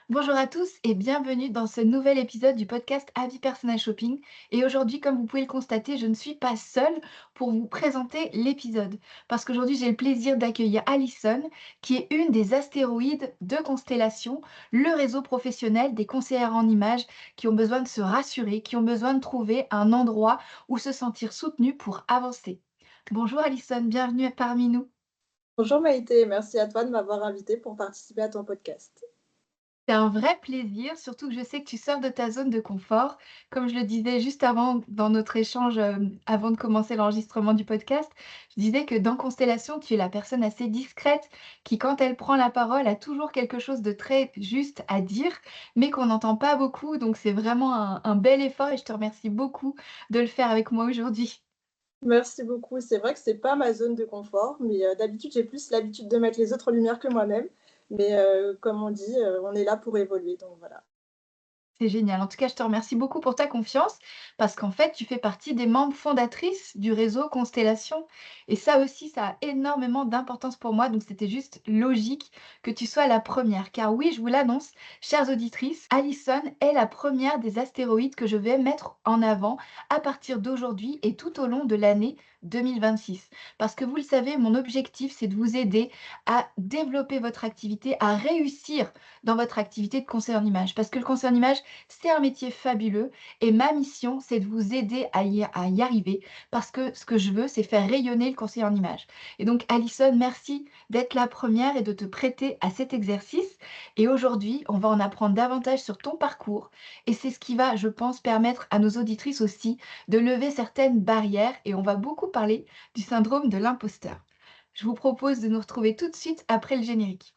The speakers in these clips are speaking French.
Bonjour à tous et bienvenue dans ce nouvel épisode du podcast Avis Personnel Shopping. Et aujourd'hui, comme vous pouvez le constater, je ne suis pas seule pour vous présenter l'épisode. Parce qu'aujourd'hui, j'ai le plaisir d'accueillir Alison, qui est une des astéroïdes de Constellation, le réseau professionnel des conseillères en images qui ont besoin de se rassurer, qui ont besoin de trouver un endroit où se sentir soutenues pour avancer. Bonjour Alison, bienvenue parmi nous. Bonjour Maïté, merci à toi de m'avoir invitée pour participer à ton podcast. C'est un vrai plaisir, surtout que je sais que tu sors de ta zone de confort. Comme je le disais juste avant dans notre échange, avant de commencer l'enregistrement du podcast, je disais que dans Constellation, tu es la personne assez discrète qui, quand elle prend la parole, a toujours quelque chose de très juste à dire, mais qu'on n'entend pas beaucoup. Donc c'est vraiment un bel effort et je te remercie beaucoup de le faire avec moi aujourd'hui. Merci beaucoup. C'est vrai que c'est pas ma zone de confort, mais d'habitude, j'ai plus l'habitude de mettre les autres en lumière que moi-même. Mais comme on dit, on est là pour évoluer, donc voilà. C'est génial. En tout cas, je te remercie beaucoup pour ta confiance parce qu'en fait, tu fais partie des membres fondatrices du réseau Constellation. Et ça aussi, ça a énormément d'importance pour moi. Donc, c'était juste logique que tu sois la première. Car oui, je vous l'annonce, chères auditrices, Alison est la première des astéroïdes que je vais mettre en avant à partir d'aujourd'hui et tout au long de l'année 2026. Parce que vous le savez, mon objectif, c'est de vous aider à développer votre activité, à réussir dans votre activité de conseil en image. Parce que le conseil en image, c'est un métier fabuleux et ma mission, c'est de vous aider à y arriver parce que ce que je veux, c'est faire rayonner le conseiller en images. Et donc, Alison, merci d'être la première et de te prêter à cet exercice. Et aujourd'hui, on va en apprendre davantage sur ton parcours et c'est ce qui va, je pense, permettre à nos auditrices aussi de lever certaines barrières et on va beaucoup parler du syndrome de l'imposteur. Je vous propose de nous retrouver tout de suite après le générique.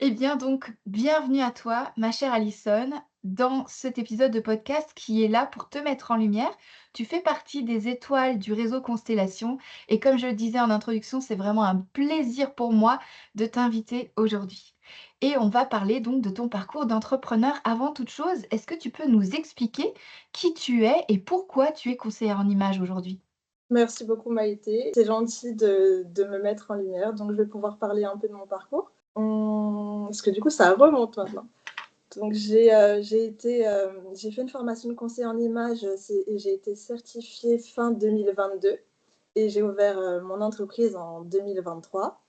Eh bien donc, bienvenue à toi, ma chère Alison, dans cet épisode de podcast qui est là pour te mettre en lumière. Tu fais partie des étoiles du réseau Constellation et comme je le disais en introduction, c'est vraiment un plaisir pour moi de t'inviter aujourd'hui. Et on va parler donc de ton parcours d'entrepreneur. Avant toute chose, est-ce que tu peux nous expliquer qui tu es et pourquoi tu es conseillère en images aujourd'hui? Merci beaucoup Maïté. C'est gentil de me mettre en lumière, donc je vais pouvoir parler un peu de mon parcours. Parce que du coup, ça remonte maintenant. Donc j'ai fait une formation de conseiller en images et j'ai été certifiée fin 2022 et j'ai ouvert mon entreprise en 2023.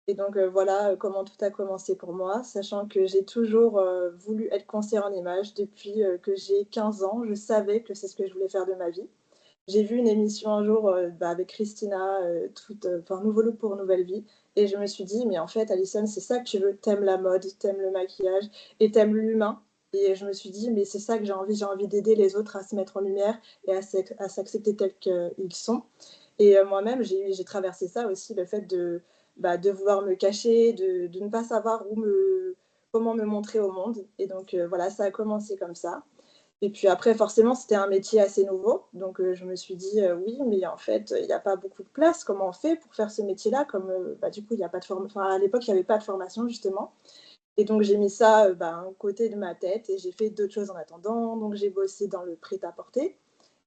Et donc voilà comment tout a commencé pour moi, sachant que j'ai toujours voulu être conseillère en images depuis que j'ai 15 ans. Je savais que c'est ce que je voulais faire de ma vie. J'ai vu une émission un jour avec Christina, enfin Nouveau look pour nouvelle vie. Et je me suis dit, mais en fait, Alison, c'est ça que tu veux. T'aimes la mode, t'aimes le maquillage et t'aimes l'humain. Et je me suis dit, mais c'est ça que j'ai envie. J'ai envie d'aider les autres à se mettre en lumière et à s'accepter tels qu'ils sont. Et moi-même, j'ai traversé ça aussi, le fait de vouloir me cacher, de ne pas savoir comment me montrer au monde. Et donc voilà, ça a commencé comme ça. Et puis après, forcément, c'était un métier assez nouveau. Donc, je me suis dit, «Oui, mais en fait, il y a pas beaucoup de place. Comment on fait pour faire ce métier-là?» Comme, du coup, il y a pas de enfin, à l'époque, il y avait pas de formation, justement. Et donc j'ai mis ça, à côté de ma tête et j'ai fait d'autres choses en attendant. Donc j'ai bossé dans le prêt-à-porter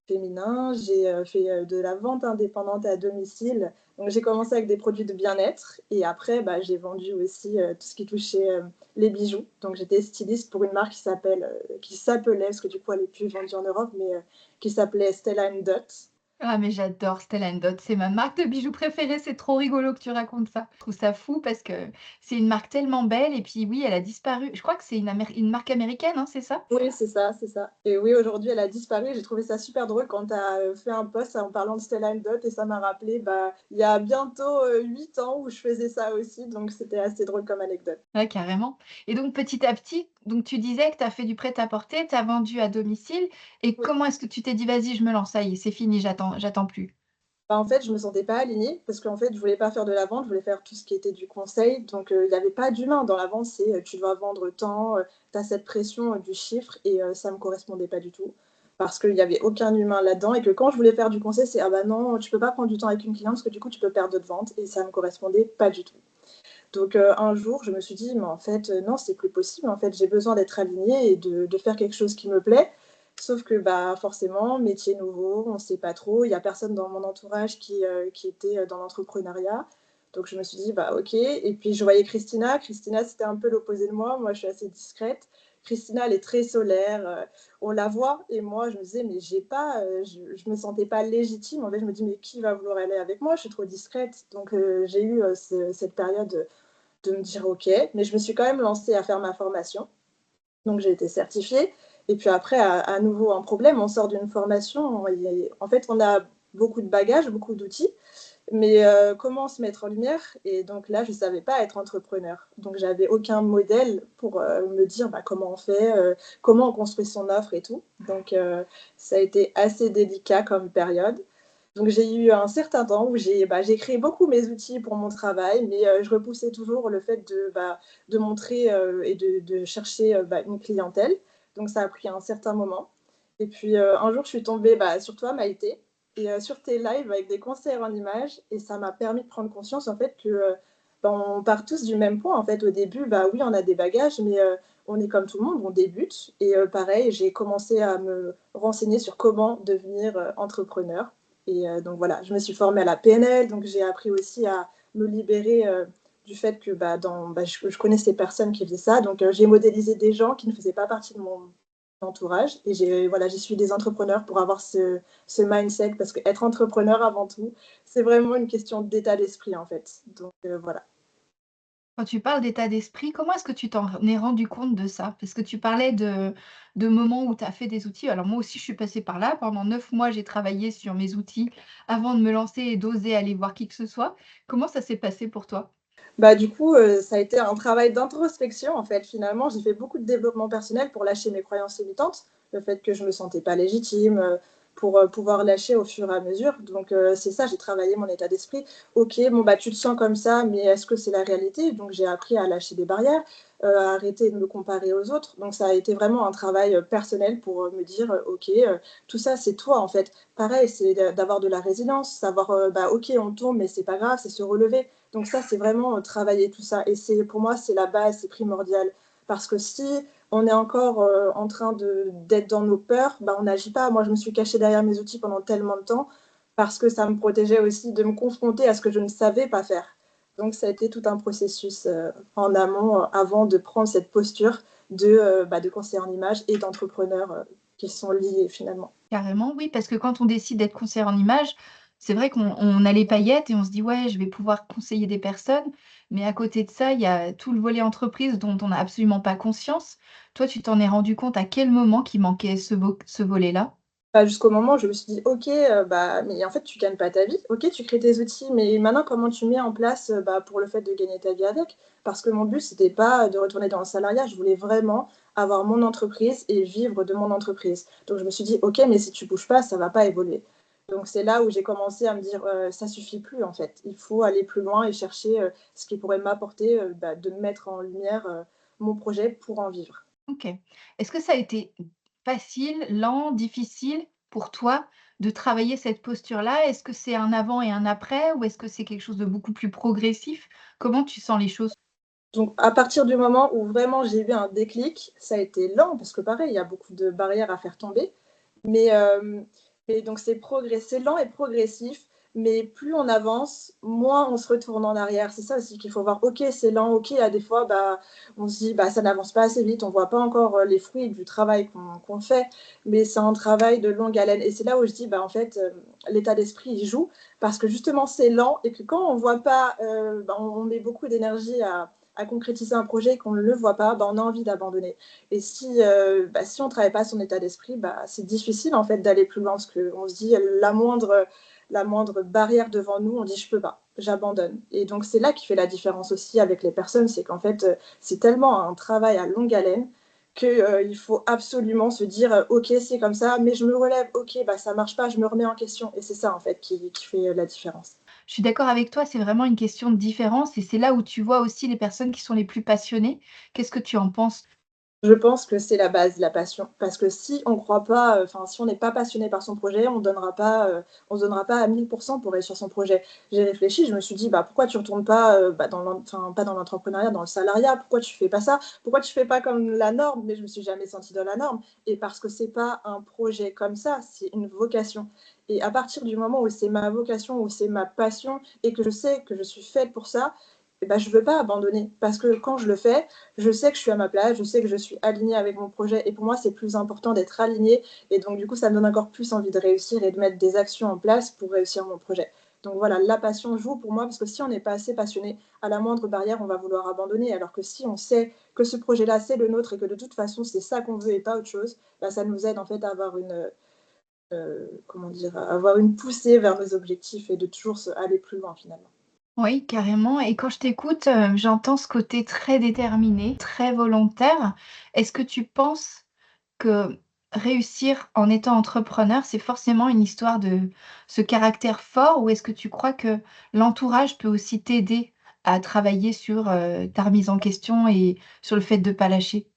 féminin, j'ai, fait, de la vente indépendante à domicile. Donc j'ai commencé avec des produits de bien-être et après, j'ai vendu aussi, tout ce qui touchait, les bijoux. Donc j'étais styliste pour une marque qui s'appelait, parce que du coup elle est plus vendue en Europe, mais qui s'appelait Stella Dot. Ah mais j'adore Stella Dot, c'est ma marque de bijoux préférée, c'est trop rigolo que tu racontes ça. Je trouve ça fou parce que c'est une marque tellement belle et puis oui, elle a disparu. Je crois que c'est une marque américaine, hein, c'est ça? Oui, c'est ça, c'est ça. Et oui, aujourd'hui, elle a disparu. J'ai trouvé ça super drôle quand tu as fait un post en parlant de Stella Dot et ça m'a rappelé bah, il y a bientôt 8 ans où je faisais ça aussi. Donc, c'était assez drôle comme anecdote. Ouais, carrément. Et donc petit à petit, donc tu disais que tu as fait du prêt-à-porter, tu as vendu à domicile et Oui. comment est-ce que tu t'es dit: «Vas-y, je me lance, ça y est, c'est fini, j'attends plus»? Bah, en fait, je me sentais pas alignée parce qu'en fait, je voulais pas faire de la vente, je voulais faire tout ce qui était du conseil. Donc, il y avait pas d'humain dans la vente. C'est tu dois vendre tant, tu as cette pression du chiffre et ça me correspondait pas du tout parce qu'il y avait aucun humain là-dedans et que quand je voulais faire du conseil, c'est: «Ah bah non, tu peux pas prendre du temps avec une cliente parce que du coup, tu peux perdre d'autres ventes» et ça me correspondait pas du tout. Donc, un jour, je me suis dit: «Mais en fait, non, c'est plus possible. En fait, j'ai besoin d'être alignée et de faire quelque chose qui me plaît». Sauf que, bah, forcément, métier nouveau, on ne sait pas trop. Il y a personne dans mon entourage qui était, dans l'entrepreneuriat. Donc je me suis dit: «Bah, OK» et puis je voyais Christina. Christina, c'était un peu l'opposé de moi. Moi, je suis assez discrète. Christina, elle est très solaire, on la voit et moi, je me disais: «Mais j'ai pas, je me sentais pas légitime». En fait, je me dis: «Mais qui va vouloir aller avec moi? Je suis trop discrète». Donc j'ai eu, cette période, de me dire: «OK», mais je me suis quand même lancée à faire ma formation. Donc j'ai été certifiée et puis après à nouveau un problème, on sort d'une formation et en fait, on a beaucoup de bagages, beaucoup d'outils, mais comment se mettre en lumière? Et donc là, je ne savais pas être entrepreneur. Donc j'avais aucun modèle pour, me dire, bah, comment on fait, comment on construit son offre et tout. Donc ça a été assez délicat comme période. Donc j'ai eu un certain temps où j'ai créé beaucoup mes outils pour mon travail, mais je repoussais toujours le fait de montrer, et de chercher, une clientèle. Donc ça a pris un certain moment et puis, un jour, je suis tombée, sur toi, Maïté et sur tes lives avec des conseils en images et ça m'a permis de prendre conscience, en fait, que, on part tous du même point, en fait. Au début, oui, on a des bagages, mais on est comme tout le monde, on débute et pareil, j'ai commencé à me renseigner sur comment devenir, entrepreneur et donc voilà, je me suis formée à la PNL, donc j'ai appris aussi à me libérer, du fait que, je connaissais personne qui faisait ça, donc j'ai modélisé des gens qui ne faisaient pas partie de mon entourage et j'ai suivi des entrepreneurs pour avoir ce mindset parce qu'être entrepreneur avant tout, c'est vraiment une question d'état d'esprit, en fait, donc voilà. Quand tu parles d'état d'esprit, comment est-ce que tu t'en es rendu compte de ça? Parce que tu parlais de moments où tu as fait des outils. Alors moi aussi, je suis passée par là. Pendant 9 mois, j'ai travaillé sur mes outils avant de me lancer et d'oser aller voir qui que ce soit. Comment ça s'est passé pour toi? Bah, du coup, ça a été un travail d'introspection, en fait, finalement. J'ai fait beaucoup de développement personnel pour lâcher mes croyances limitantes, le fait que je me sentais pas légitime, pour, pouvoir lâcher au fur et à mesure. Donc c'est ça, j'ai travaillé mon état d'esprit. OK, bon, bah, tu te sens comme ça, mais est-ce que c'est la réalité? Donc j'ai appris à lâcher des barrières, à arrêter de me comparer aux autres. Donc ça a été vraiment un travail, personnel pour, me dire, «OK, tout ça, c'est toi, en fait». Pareil, c'est d'avoir de la résilience, savoir, OK, on tombe, mais c'est pas grave, c'est se relever. Donc ça, c'est vraiment, travailler tout ça et c'est pour moi, c'est la base, c'est primordial. Parce que si on est encore, en train d'être dans nos peurs, on n'agit pas. Moi, je me suis cachée derrière mes outils pendant tellement de temps parce que ça me protégeait aussi de me confronter à ce que je ne savais pas faire. Donc ça a été tout un processus, en amont, avant de prendre cette posture de conseiller en image et d'entrepreneur, qui sont liés finalement. Carrément, oui, parce que quand on décide d'être conseillère en images, c'est vrai qu'on a les paillettes et on se dit: «Ouais, je vais pouvoir conseiller des personnes», mais à côté de ça, il y a tout le volet entreprise dont on n'a absolument pas conscience. Toi, tu t'en es rendu compte à quel moment qu'il manquait ce volet-là? Jusqu'au moment où je me suis dit: «OK, mais en fait, tu gagnes pas ta vie. OK, tu crées tes outils, mais maintenant, comment tu mets en place, pour le fait de gagner ta vie avec?» Parce que mon but, c'était pas de retourner dans le salariat. Je voulais vraiment avoir mon entreprise et vivre de mon entreprise. Donc je me suis dit: «OK, mais si tu bouges pas, ça va pas évoluer». Donc c'est là où j'ai commencé à me dire: «Ça suffit plus, en fait. Il faut aller plus loin et chercher, ce qui pourrait m'apporter, de mettre en lumière, mon projet pour en vivre». OK. Est-ce que ça a été facile, lent, difficile pour toi de travailler cette posture-là? Est-ce que c'est un avant et un après ou est-ce que c'est quelque chose de beaucoup plus progressif? Comment tu sens les choses? Donc à partir du moment où vraiment j'ai eu un déclic, ça a été lent parce que pareil, il y a beaucoup de barrières à faire tomber. Mais, donc c'est lent et progressif. mais plus on avance, moins on se retourne en arrière. C'est ça aussi qu'il faut voir. Ok, c'est lent, ok, à des fois, on se dit, ça n'avance pas assez vite, on voit pas encore les fruits du travail qu'on fait, mais c'est un travail de longue haleine. Et c'est là où je dis, en fait, l'état d'esprit, il joue, parce que justement, c'est lent, et que quand on voit pas, on met beaucoup d'énergie à concrétiser un projet et qu'on ne le voit pas, on a envie d'abandonner. Et si on ne travaille pas son état d'esprit, c'est difficile en fait d'aller plus loin, parce qu'on se dit la moindre barrière devant nous, on dit je peux pas, j'abandonne. Et donc c'est là qui fait la différence aussi avec les personnes, c'est qu'en fait c'est tellement un travail à longue haleine qu'il faut absolument se dire ok c'est comme ça, mais je me relève, ok ça marche pas, je me remets en question. Et c'est ça en fait qui fait la différence. Je suis d'accord avec toi, c'est vraiment une question de différence et c'est là où tu vois aussi les personnes qui sont les plus passionnées. Qu'est-ce que tu en penses? Je pense que c'est la base, la passion. Parce que si on croit pas, si on n'est pas passionné par son projet, on se donnera pas à 1000% pour réussir son projet. J'ai réfléchi, je me suis dit: «Pourquoi tu retournes pas, pas dans l'entrepreneuriat, dans le salariat? Pourquoi tu fais pas ça? Pourquoi tu fais pas comme la norme?» Mais je me suis jamais sentie dans la norme, et parce que c'est pas un projet comme ça, c'est une vocation. Et à partir du moment où c'est ma vocation, où c'est ma passion et que je sais que je suis faite pour ça, je veux pas abandonner. Parce que quand je le fais, je sais que je suis à ma place, je sais que je suis alignée avec mon projet, et pour moi, c'est plus important d'être alignée, et donc du coup, ça me donne encore plus envie de réussir et de mettre des actions en place pour réussir mon projet. Donc voilà, la passion joue pour moi, parce que si on n'est pas assez passionné, à la moindre barrière, on va vouloir abandonner, alors que si on sait que ce projet-là, c'est le nôtre et que de toute façon, c'est ça qu'on veut et pas autre chose, ça nous aide en fait à avoir comment dire, à avoir une poussée vers nos objectifs et de toujours aller plus loin finalement. Oui, carrément et quand je t'écoute, j'entends ce côté très déterminé, très volontaire. Est-ce que tu penses que réussir en étant entrepreneur, c'est forcément une histoire de ce caractère fort ou est-ce que tu crois que l'entourage peut aussi t'aider à travailler sur, ta remise en question et sur le fait de pas lâcher?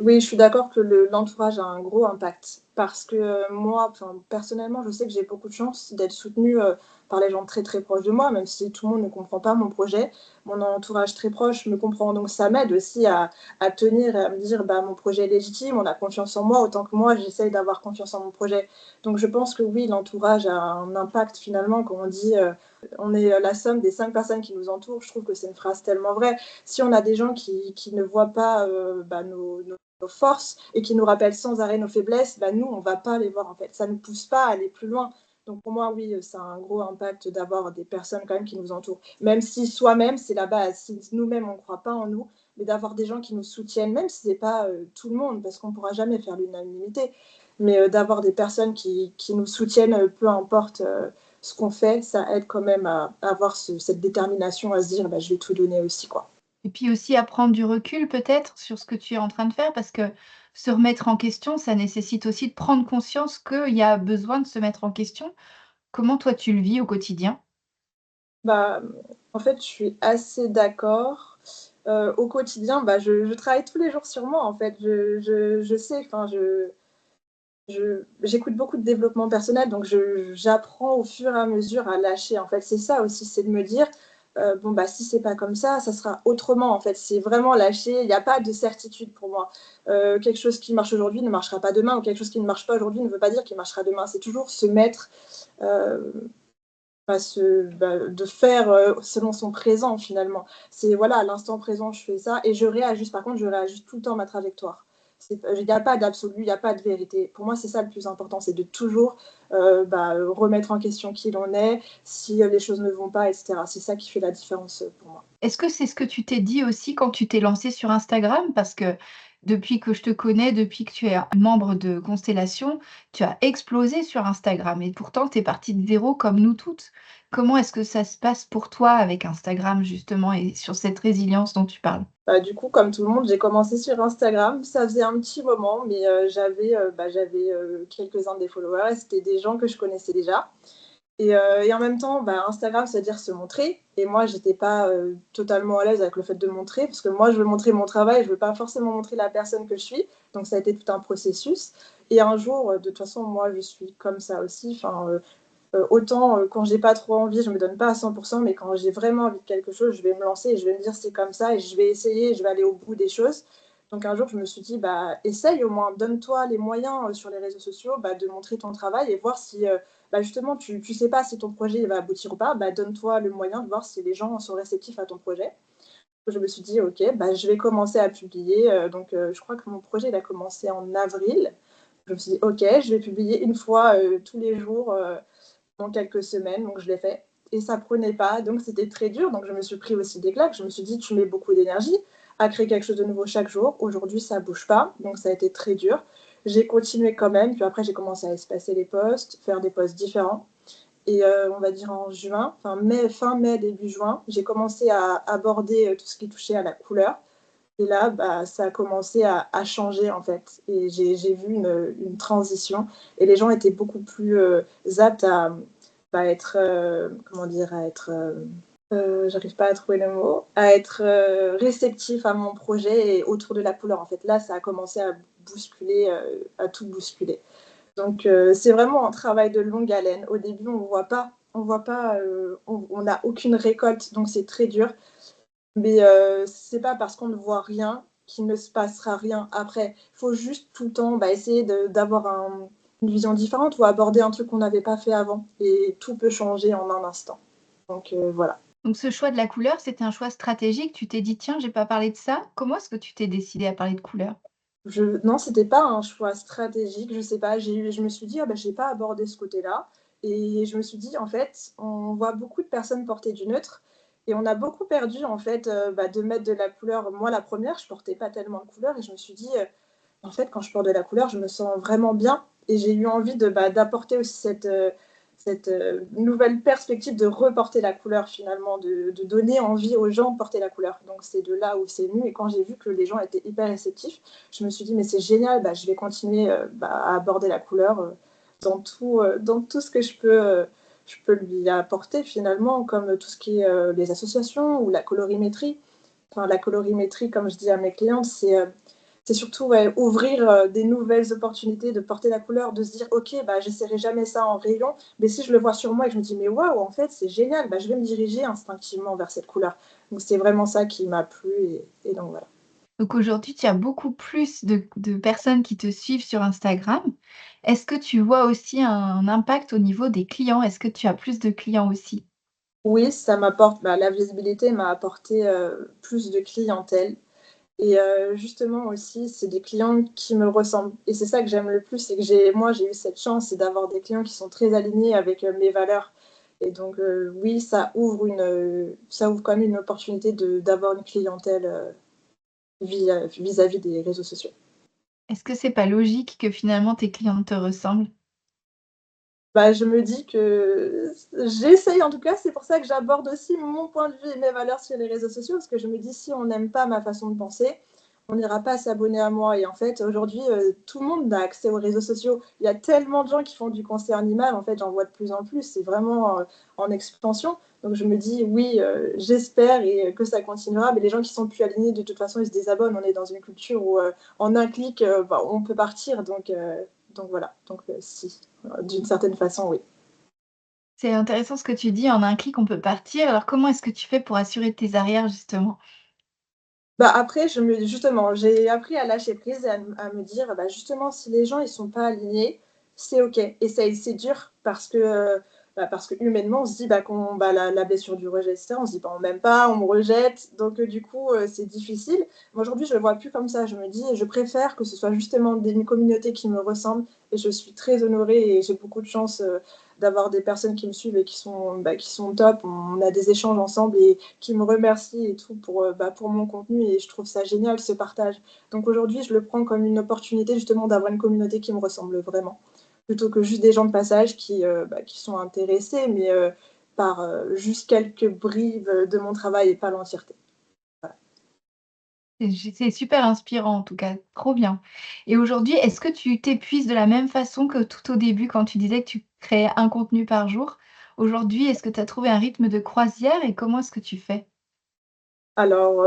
Oui, je suis d'accord que l'entourage a un gros impact, parce que moi, personnellement, je sais que j'ai beaucoup de chance d'être soutenue par les gens très très proches de moi, même si tout le monde ne comprend pas mon projet. Mon entourage très proche me comprend, donc ça m'aide aussi à tenir et à me dire mon projet est légitime, on a confiance en moi, autant que moi j'essaye d'avoir confiance en mon projet. Donc je pense que oui, l'entourage a un impact finalement. Quand on dit on est la somme des 5 personnes qui nous entourent, je trouve que c'est une phrase tellement vraie. Si on a des gens qui ne voient pas nos forces et qui nous rappellent sans arrêt nos faiblesses, nous, on ne va pas les voir en fait. Ça ne nous pousse pas à aller plus loin. Donc pour moi, oui, ça a un gros impact d'avoir des personnes quand même qui nous entourent. Même si soi-même, c'est la base. Si nous-mêmes, on ne croit pas en nous, mais d'avoir des gens qui nous soutiennent, même si ce n'est pas tout le monde, parce qu'on ne pourra jamais faire l'unanimité, mais d'avoir des personnes qui nous soutiennent, peu importe ce qu'on fait, ça aide quand même à avoir cette détermination à se dire je vais tout donner aussi, quoi. Et puis aussi à prendre du recul peut-être sur ce que tu es en train de faire parce que se remettre en question, ça nécessite aussi de prendre conscience qu'il y a besoin de se mettre en question. Comment toi tu le vis au quotidien? Bah, en fait, je suis assez d'accord. Au quotidien, je travaille tous les jours sur moi, en fait. Je sais, j'écoute beaucoup de développement personnel, donc j'apprends au fur et à mesure à lâcher, en fait. C'est ça aussi, c'est de me dire, si c'est pas comme ça sera autrement, en fait. C'est vraiment lâcher, il y a pas de certitude pour moi. Quelque chose qui marche aujourd'hui ne marchera pas demain, ou quelque chose qui ne marche pas aujourd'hui ne veut pas dire qu'il marchera demain. C'est toujours se mettre, heu de faire selon son présent finalement. C'est voilà, à l'instant présent, je fais ça et je réajuste. Par contre, je réajuste tout le temps ma trajectoire. Il n'y a pas d'absolu, il n'y a pas de vérité. Pour moi, c'est ça le plus important, c'est de toujours remettre en question qui l'on est, si les choses ne vont pas, etc. C'est ça qui fait la différence pour moi. Est-ce que c'est ce que tu t'es dit aussi quand tu t'es lancé sur Instagram? Parce que depuis que je te connais, depuis que tu es membre de Constellation, tu as explosé sur Instagram et pourtant tu es partie de zéro comme nous toutes. Comment est-ce que ça se passe pour toi avec Instagram justement et sur cette résilience dont tu parles? Du coup, comme tout le monde, j'ai commencé sur Instagram. Ça faisait un petit moment, mais j'avais quelques-uns des followers. C'était des gens que je connaissais déjà. Et en même temps, Instagram, c'est-à-dire se montrer. Et moi, j'étais pas totalement à l'aise avec le fait de montrer, parce que moi, je veux montrer mon travail, je veux pas forcément montrer la personne que je suis. Donc, ça a été tout un processus. Et un jour, de toute façon, moi, je suis comme ça aussi. Autant quand j'ai pas trop envie, je me donne pas à 100%, mais quand j'ai vraiment envie de quelque chose, je vais me lancer et je vais me dire c'est comme ça et je vais essayer et je vais aller au bout des choses. Donc un jour, je me suis dit: «Bah, essaye au moins, donne-toi les moyens, sur les réseaux sociaux, bah, de montrer ton travail et voir si, bah, justement tu sais pas si ton projet il va aboutir ou pas, bah, donne-toi le moyen de voir si les gens sont réceptifs à ton projet». Je me suis dit: «OK, bah, je vais commencer à publier», je crois que mon projet, il a commencé en avril. Je me suis dit: «OK, je vais publier une fois, tous les jours, en quelques semaines», donc je l'ai fait et ça prenait pas, donc c'était très dur, donc je me suis pris aussi des claques. Je me suis dit: «Tu mets beaucoup d'énergie à créer quelque chose de nouveau chaque jour. Aujourd'hui, ça bouge pas», donc ça a été très dur. J'ai continué quand même, puis après j'ai commencé à espacer les posts, faire des posts différents et on va dire en juin, fin mai, début juin, j'ai commencé à aborder, tout ce qui touchait à la couleur et là, bah, ça a commencé à changer en fait et j'ai vu une transition et les gens étaient beaucoup plus, aptes à, bah, être, comment dire? À être, j'arrive pas à trouver le mot, à être, réceptifs à mon projet et autour de la couleur en fait. Là, ça a commencé à bousculer, à tout bousculer. Donc c'est vraiment un travail de longue haleine. Au début, on voit pas, on n'a aucune récolte, donc c'est très dur. Mais c'est pas parce qu'on ne voit rien qu'il ne se passera rien après. Il faut juste tout le temps, bah, essayer d'avoir une vision différente ou aborder un truc qu'on n'avait pas fait avant et tout peut changer en un instant. Donc voilà. Donc ce choix de la couleur, c'était un choix stratégique? Tu t'es dit: «Tiens, j'ai pas parlé de ça». Comment est-ce que tu t'es décidée à parler de couleur? Non, c'était pas un choix stratégique, je sais pas, je me suis dit: «Ah bah, j'ai pas abordé ce côté-là» et je me suis dit: «En fait, on voit beaucoup de personnes porter du neutre et on a beaucoup perdu en fait, bah, de mettre de la couleur». Moi, la première, je portais pas tellement de couleur et je me suis dit: En fait, quand je porte de la couleur, je me sens vraiment bien et j'ai eu envie d'apporter aussi cette nouvelle perspective de reporter la couleur finalement, de donner envie aux gens de porter la couleur. Donc c'est de là où c'est venu et quand j'ai vu que les gens étaient hyper réceptifs, je me suis dit: «Mais c'est génial, bah, je vais continuer, bah, à aborder la couleur, dans tout ce que je peux lui apporter finalement», comme tout ce qui est, les associations ou la colorimétrie. Enfin la colorimétrie, comme je dis à mes clientes, c'est surtout, ouais, ouvrir, des nouvelles opportunités, de porter la couleur, de se dire: «OK, bah, j'essaierai jamais ça en rayon, mais si je le vois sur moi et que je me dis: "Mais waouh, en fait, c'est génial, bah, je vais me diriger instinctivement vers cette couleur"». Donc c'est vraiment ça qui m'a plu et donc voilà. Donc aujourd'hui, tu as beaucoup plus de personnes qui te suivent sur Instagram. Est-ce que tu vois aussi un impact au niveau des clients? Est-ce que tu as plus de clients aussi? Oui, ça m'apporte, bah, la visibilité m'a apporté, plus de clientèle et justement aussi, c'est des clients qui me ressemblent et c'est ça que j'aime le plus, c'est que j'ai eu cette chance, c'est d'avoir des clients qui sont très alignés avec, mes valeurs et donc oui, ça ouvre quand même une opportunité d'avoir une clientèle, vis-à-vis des réseaux sociaux. Est-ce que c'est pas logique que finalement tes clients te ressemblent? Bah, je me dis que j'essaye en tout cas, c'est pour ça que j'aborde aussi mon point de vue et mes valeurs sur les réseaux sociaux, parce que je me dis: «Si on n'aime pas ma façon de penser, on n'ira pas s'abonner à moi» et en fait, aujourd'hui, tout le monde a accès aux réseaux sociaux. Il y a tellement de gens qui font du conseil animal, en fait, j'en vois de plus en plus, c'est vraiment, en expansion. Donc je me dis: «Oui, j'espère et que ça continuera», mais les gens qui sont plus alignés, de toute façon, ils se désabonnent. On est dans une culture où, en un clic, bah, on peut partir donc voilà, si. D'une certaine façon, oui. C'est intéressant ce que tu dis, en un clic, on peut partir. Alors comment est-ce que tu fais pour assurer tes arrières justement? Bah, après, justement, j'ai appris à lâcher prise et à me dire, bah, justement, si les gens, ils sont pas alignés, c'est OK. Et c'est dur parce que humainement, on se dit, bah, la blessure du rejet et cetera, on se dit: «Bah, on m'aime pas, on me rejette», donc du coup, c'est difficile. Mais aujourd'hui, je le vois plus comme ça. Je me dis: «Je préfère que ce soit justement une communauté qui me ressemble» et je suis très honorée et j'ai beaucoup de chance, d'avoir des personnes qui me suivent et qui sont top. On a des échanges ensemble et qui me remercient et tout pour mon contenu et je trouve ça génial ce partage. Donc aujourd'hui, je le prends comme une opportunité justement d'avoir une communauté qui me ressemble vraiment, plutôt que juste des gens de passage qui sont intéressés, mais par, juste quelques bribes, de mon travail et pas l'entièreté. Voilà. C'est super inspirant en tout cas, trop bien. Et aujourd'hui, est-ce que tu t'épuises de la même façon que tout au début quand tu disais que tu créais un contenu par jour? Aujourd'hui, est-ce que tu as trouvé un rythme de croisière et comment est-ce que tu fais? Alors,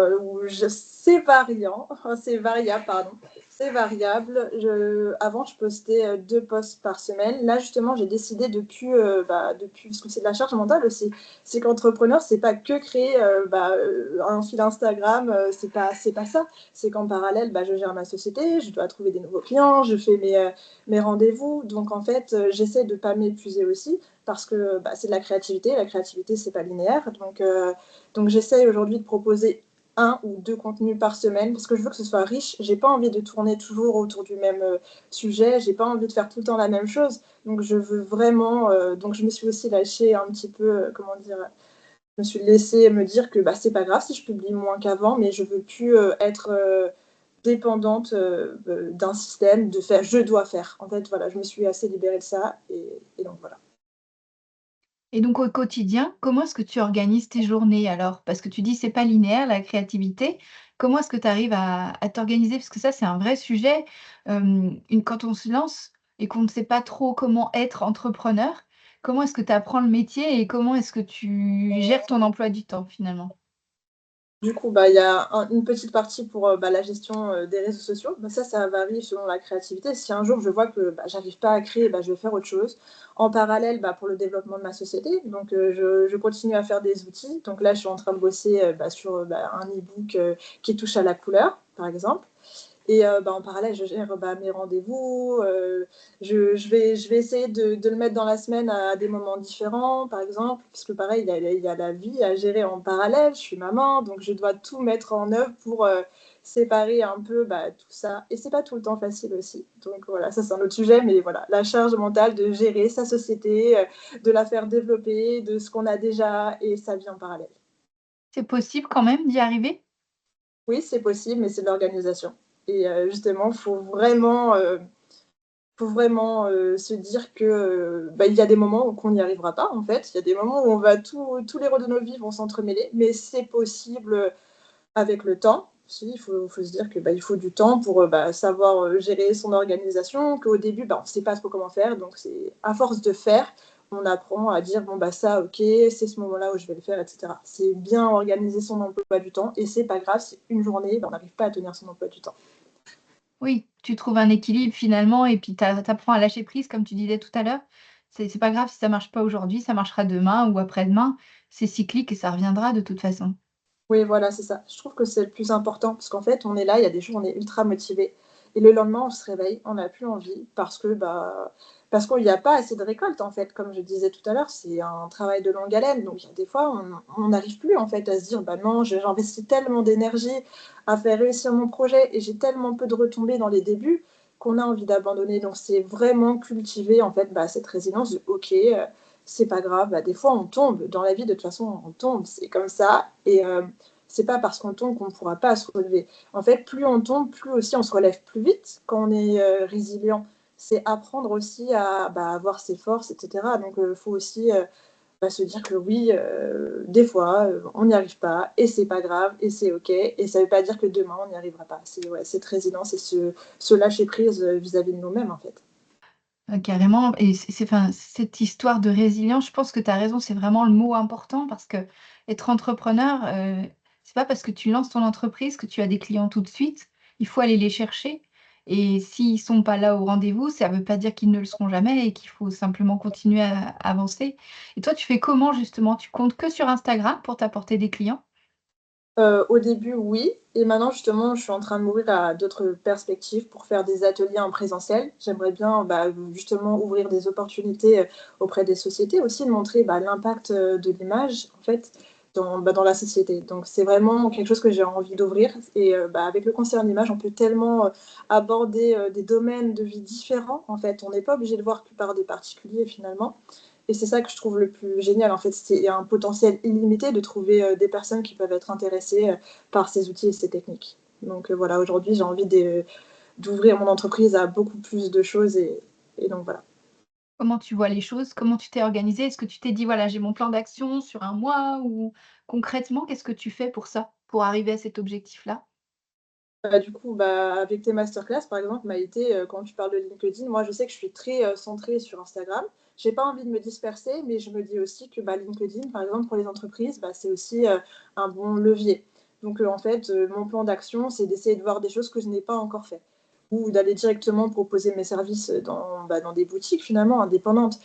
c'est variant, c'est variable, pardon. C'est variable. Avant, je postais 2 posts par semaine. Là, justement, j'ai décidé depuis, parce que c'est de la charge mentale aussi, c'est qu'entrepreneur, c'est pas que créer un fil Instagram, c'est pas ça. C'est qu'en parallèle, je gère ma société, je dois trouver des nouveaux clients, je fais mes rendez-vous. Donc, en fait, j'essaie de pas m'épuiser aussi parce que c'est de la créativité. La créativité, c'est pas linéaire. Donc j'essaye aujourd'hui de proposer 1 ou 2 contenus par semaine parce que je veux que ce soit riche. J'ai pas envie de tourner toujours autour du même sujet. J'ai pas envie de faire tout le temps la même chose. Donc je veux vraiment. Donc je me suis aussi lâchée un petit peu, comment dire, je me suis laissée me dire que c'est pas grave si je publie moins qu'avant, mais je veux plus être dépendante d'un système de faire. Je dois faire. En fait, voilà, je me suis assez libérée de ça et donc voilà. Et donc au quotidien, comment est-ce que tu organises tes journées alors? Parce que tu dis c'est pas linéaire la créativité. Comment est-ce que tu arrives à t'organiser? Parce que ça, c'est un vrai sujet, quand on se lance et qu'on ne sait pas trop comment être entrepreneur, comment est-ce que tu apprends le métier et comment est-ce que tu gères ton emploi du temps finalement? Du coup, il y a une petite partie pour la gestion des réseaux sociaux. Ça varie selon la créativité. Si un jour je vois que j'arrive pas à créer, je vais faire autre chose. En parallèle, pour le développement de ma société, donc je continue à faire des outils. Donc là, je suis en train de bosser sur un e-book qui touche à la couleur, par exemple. Et en parallèle, je gère mes rendez-vous. Je vais essayer de le mettre dans la semaine à des moments différents, par exemple, parce que pareil, il y a la vie à gérer en parallèle. Je suis maman, donc je dois tout mettre en œuvre pour séparer un peu tout ça. Et c'est pas tout le temps facile aussi. Donc voilà, ça c'est un autre sujet, mais voilà, la charge mentale de gérer sa société, de la faire développer, de ce qu'on a déjà, et ça vient en parallèle. C'est possible quand même d'y arriver? Oui, c'est possible, mais c'est de l'organisation. Et justement, faut vraiment se dire que il y a des moments où on n'y arrivera pas, en fait. Il y a des moments où tous les rôles de nos vies vont s'entremêler, mais c'est possible avec le temps. Si, il faut se dire que il faut du temps pour savoir gérer son organisation, qu'au début, on ne sait pas trop comment faire. Donc, c'est à force de faire, on apprend à dire bon, ça, ok, c'est ce moment-là où je vais le faire, etc. C'est bien organiser son emploi du temps et c'est pas grave si une journée, on n'arrive pas à tenir son emploi du temps. Oui, tu trouves un équilibre finalement et puis tu apprends à lâcher prise comme tu disais tout à l'heure. C'est pas grave si ça marche pas aujourd'hui, ça marchera demain ou après-demain. C'est cyclique et ça reviendra de toute façon. Oui, voilà, c'est ça. Je trouve que c'est le plus important parce qu'en fait, on est là, il y a des jours, on est ultra motivé et le lendemain, on se réveille, on n'a plus envie parce qu'il y a pas assez de récolte, en fait. Comme je disais tout à l'heure, c'est un travail de longue haleine, donc il y a des fois, on n'arrive plus, en fait, à se dire: «Bah non, j'investis tellement d'énergie à faire réussir mon projet et j'ai tellement peu de retombées dans les débuts qu'on a envie d'abandonner». Donc c'est vraiment cultiver, en fait, cette résilience de: «OK, c'est pas grave, des fois on tombe. Dans la vie, de toute façon, on tombe, c'est comme ça. Et c'est pas parce qu'on tombe qu'on ne pourra pas se relever. En fait, plus on tombe, plus aussi on se relève plus vite quand on est résilient. C'est apprendre aussi à avoir ses forces, etc. Donc, il faut aussi se dire que oui, des fois, on n'y arrive pas et c'est pas grave et c'est OK. Et ça veut pas dire que demain, on n'y arrivera pas. C'est ouais, cette résilience et ce lâcher prise vis-à-vis de nous-mêmes, en fait. Carrément et c'est enfin, cette histoire de résilience, je pense que tu as raison, c'est vraiment le mot important parce que être entrepreneur, c'est pas parce que tu lances ton entreprise que tu as des clients tout de suite. Il faut aller les chercher et s'ils sont pas là au rendez-vous, ça veut pas dire qu'ils ne le seront jamais et qu'il faut simplement continuer à avancer. Et toi, tu fais comment justement? Tu comptes que sur Instagram pour t'apporter des clients? Au début, oui, et maintenant justement, je suis en train de m'ouvrir à d'autres perspectives pour faire des ateliers en présentiel. J'aimerais bien, justement ouvrir des opportunités, auprès des sociétés, aussi de montrer, l'impact, de l'image, en fait, dans la société. Donc c'est vraiment quelque chose que j'ai envie d'ouvrir et avec le concert en image, on peut tellement, aborder, des domaines de vie différents, en fait. On n'est pas obligé de voir que par des particuliers, finalement. Et c'est ça que je trouve le plus génial, en fait. C'est un potentiel illimité de trouver des personnes qui peuvent être intéressées par ces outils et ces techniques. Donc voilà, aujourd'hui, j'ai envie d'ouvrir mon entreprise à beaucoup plus de choses et donc voilà. Comment tu vois les choses? Comment tu t'es organisé? Est-ce que tu t'es dit: «Voilà, j'ai mon plan d'action sur un mois» ou concrètement, qu'est-ce que tu fais pour ça? Pour arriver à cet objectif-là? Du coup, avec tes masterclass, par exemple, Maïté, quand tu parles de LinkedIn, moi, je sais que je suis très centrée sur Instagram. J'ai pas envie de me disperser, mais je me dis aussi que LinkedIn, par exemple, pour les entreprises, c'est aussi un bon levier. Donc, en fait, mon plan d'action, c'est d'essayer de voir des choses que je n'ai pas encore fait ou d'aller directement proposer mes services dans des boutiques finalement indépendantes.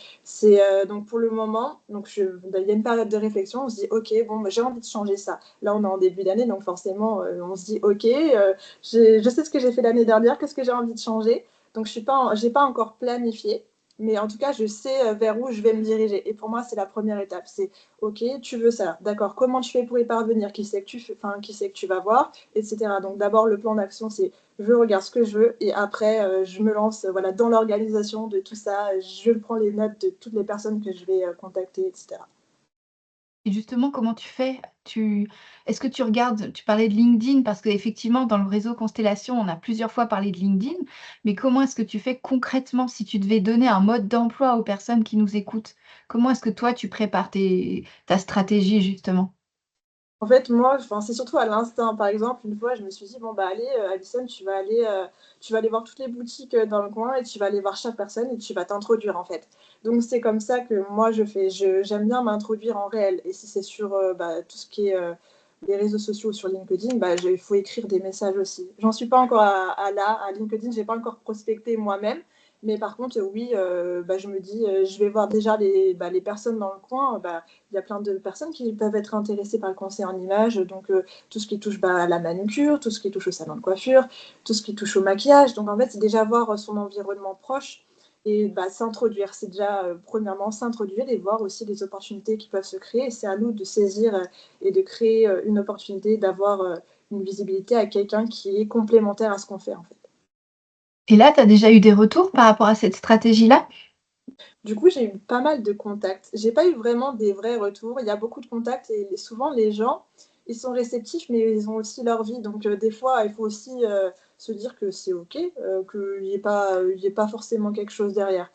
Donc pour le moment, il y a une période de réflexion, on se dit ok, bon, j'ai envie de changer ça. Là, on est en début d'année, donc forcément, on se dit ok, je sais ce que j'ai fait l'année dernière, qu'est-ce que j'ai envie de changer. Donc j'ai pas encore planifié, mais en tout cas, je sais vers où je vais me diriger. Et pour moi, c'est la première étape. C'est ok, tu veux ça, d'accord. Comment tu fais pour y parvenir? Qui c'est que tu vas voir, etc. Donc d'abord, le plan d'action, c'est je regarde ce que je veux et après, je me lance voilà, dans l'organisation de tout ça. Je prends les notes de toutes les personnes que je vais contacter, etc. Et justement, comment tu fais? Est-ce que tu regardes tu parlais de LinkedIn parce qu'effectivement dans le réseau Constellation, on a plusieurs fois parlé de LinkedIn, mais comment est-ce que tu fais concrètement si tu devais donner un mode d'emploi aux personnes qui nous écoutent? Comment est-ce que toi tu prépares ta stratégie justement? En fait, moi, enfin, c'est surtout à l'instinct. Par exemple, une fois, je me suis dit, bon, bah, allez, Alison, tu vas aller voir toutes les boutiques dans le coin et tu vas aller voir chaque personne et tu vas t'introduire, en fait. Donc, c'est comme ça que moi, je fais. J'aime bien m'introduire en réel. Et si c'est sur tout ce qui est les réseaux sociaux sur LinkedIn, bah, il faut écrire des messages aussi. J'en suis pas encore à LinkedIn, j'ai pas encore prospecté moi-même. Mais par contre, oui, je me dis, je vais voir déjà les personnes dans le coin. Il y a plein de personnes qui peuvent être intéressées par le conseil en images, donc tout ce qui touche à la manucure, tout ce qui touche au salon de coiffure, tout ce qui touche au maquillage. Donc en fait, c'est déjà voir son environnement proche et s'introduire. C'est déjà, premièrement, s'introduire et voir aussi les opportunités qui peuvent se créer. Et c'est à nous de saisir et de créer une opportunité, d'avoir une visibilité à quelqu'un qui est complémentaire à ce qu'on fait en fait. Et là, tu as déjà eu des retours par rapport à cette stratégie-là? Du coup, j'ai eu pas mal de contacts. J'ai pas eu vraiment des vrais retours. Il y a beaucoup de contacts et souvent les gens, ils sont réceptifs, mais ils ont aussi leur vie. Donc, des fois, il faut aussi se dire que c'est OK, qu'il y ait pas forcément quelque chose derrière.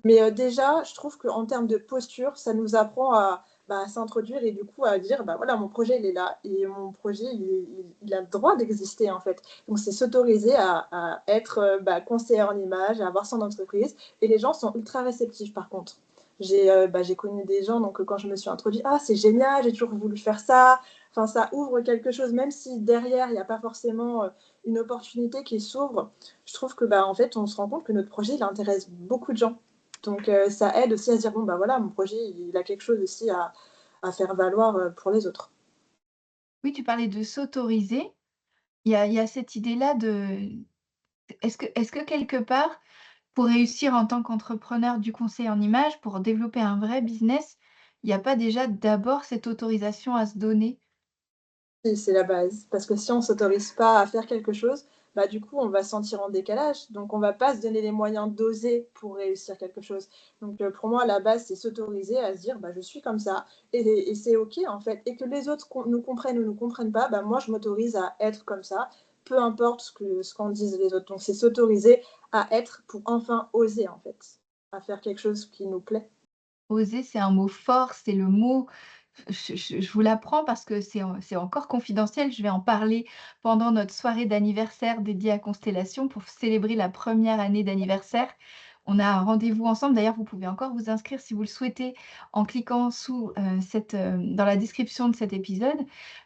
Mais déjà, je trouve qu'en termes de posture, ça nous apprend à s'introduire et du coup à dire, bah voilà, mon projet, il est là et mon projet, il a le droit d'exister en fait. Donc c'est s'autoriser à être conseiller en image, à avoir son entreprise et les gens sont ultra réceptifs par contre. J'ai connu des gens, donc quand je me suis introduite, ah c'est génial, j'ai toujours voulu faire ça. Enfin, ça ouvre quelque chose, même si derrière, il n'y a pas forcément une opportunité qui s'ouvre. Je trouve que en fait, on se rend compte que notre projet, il intéresse beaucoup de gens. Donc ça aide aussi à se dire, bon, bah voilà, mon projet, il a quelque chose aussi à faire valoir pour les autres. Oui, tu parlais de s'autoriser. Il y a cette idée-là de est-ce que quelque part, pour réussir en tant qu'entrepreneur du conseil en images, pour développer un vrai business, il n'y a pas déjà d'abord cette autorisation à se donner? Si, c'est la base. Parce que si on ne s'autorise pas à faire quelque chose, du coup, on va se sentir en décalage. Donc, on ne va pas se donner les moyens d'oser pour réussir quelque chose. Donc, pour moi, la base, c'est s'autoriser à se dire, je suis comme ça. Et c'est OK, en fait. Et que les autres nous comprennent ou ne nous comprennent pas, moi, je m'autorise à être comme ça, peu importe ce qu'en disent les autres. Donc, c'est s'autoriser à être pour enfin oser, en fait, à faire quelque chose qui nous plaît. Oser, c'est un mot fort, c'est le mot je vous l'apprends parce que c'est encore confidentiel. Je vais en parler pendant notre soirée d'anniversaire dédiée à Constellation pour célébrer la première année d'anniversaire. On a un rendez-vous ensemble. D'ailleurs, vous pouvez encore vous inscrire si vous le souhaitez en cliquant dans la description de cet épisode.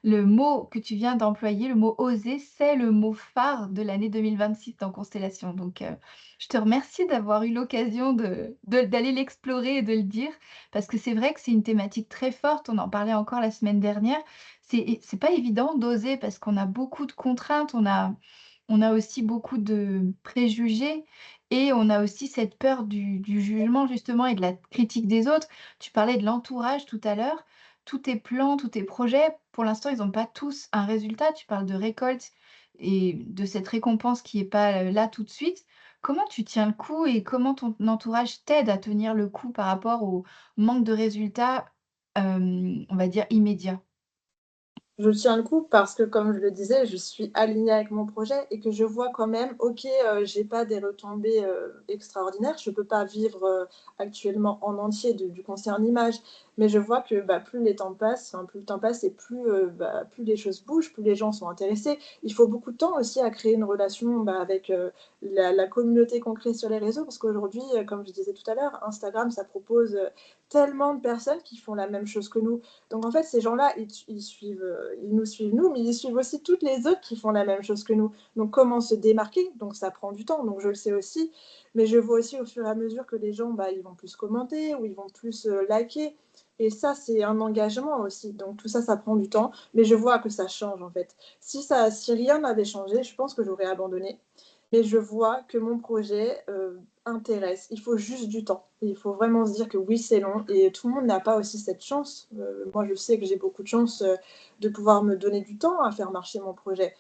Le mot que tu viens d'employer, le mot «oser», c'est le mot phare de l'année 2026 dans Constellation. Donc, je te remercie d'avoir eu l'occasion d'aller l'explorer et de le dire. Parce que c'est vrai que c'est une thématique très forte, on en parlait encore la semaine dernière. C'est pas évident d'oser parce qu'on a beaucoup de contraintes, on a aussi beaucoup de préjugés et on a aussi cette peur du jugement justement et de la critique des autres. Tu parlais de l'entourage tout à l'heure. Tous tes plans, tous tes projets, pour l'instant, ils n'ont pas tous un résultat. Tu parles de récolte et de cette récompense qui est pas, là tout de suite. Comment tu tiens le coup et comment ton entourage t'aide à tenir le coup par rapport au manque de résultats, on va dire immédiats? Je tiens le coup parce que, comme je le disais, je suis alignée avec mon projet et que je vois quand même, OK, j'ai pas des retombées, extraordinaires. Je peux pas vivre, actuellement en entier du conseil en images, Mais je vois que, bah, plus les temps passent, enfin, plus le temps passe et plus les choses bougent, plus les gens sont intéressés. Il faut beaucoup de temps aussi à créer une relation, bah, avec, la communauté qu'on crée sur les réseaux parce qu'aujourd'hui, comme je disais tout à l'heure, Instagram, ça propose, tellement de personnes qui font la même chose que nous. Donc en fait, ces gens-là, ils suivent, ils nous suivent nous, mais ils suivent aussi toutes les autres qui font la même chose que nous. Donc comment se démarquer? Donc ça prend du temps, donc je le sais aussi, mais je vois aussi au fur et à mesure que les gens, bah, ils vont plus commenter ou ils vont plus, liker et ça, c'est un engagement aussi. Donc tout ça, ça prend du temps, mais je vois que ça change en fait. Si rien n'avait changé, je pense que j'aurais abandonné, mais je vois que mon projet, intéresse. Il faut juste du temps. Et il faut vraiment se dire que oui, c'est long et tout le monde n'a pas aussi cette chance. Moi, je sais que j'ai beaucoup de chance, de pouvoir me donner du temps à faire marcher mon projet.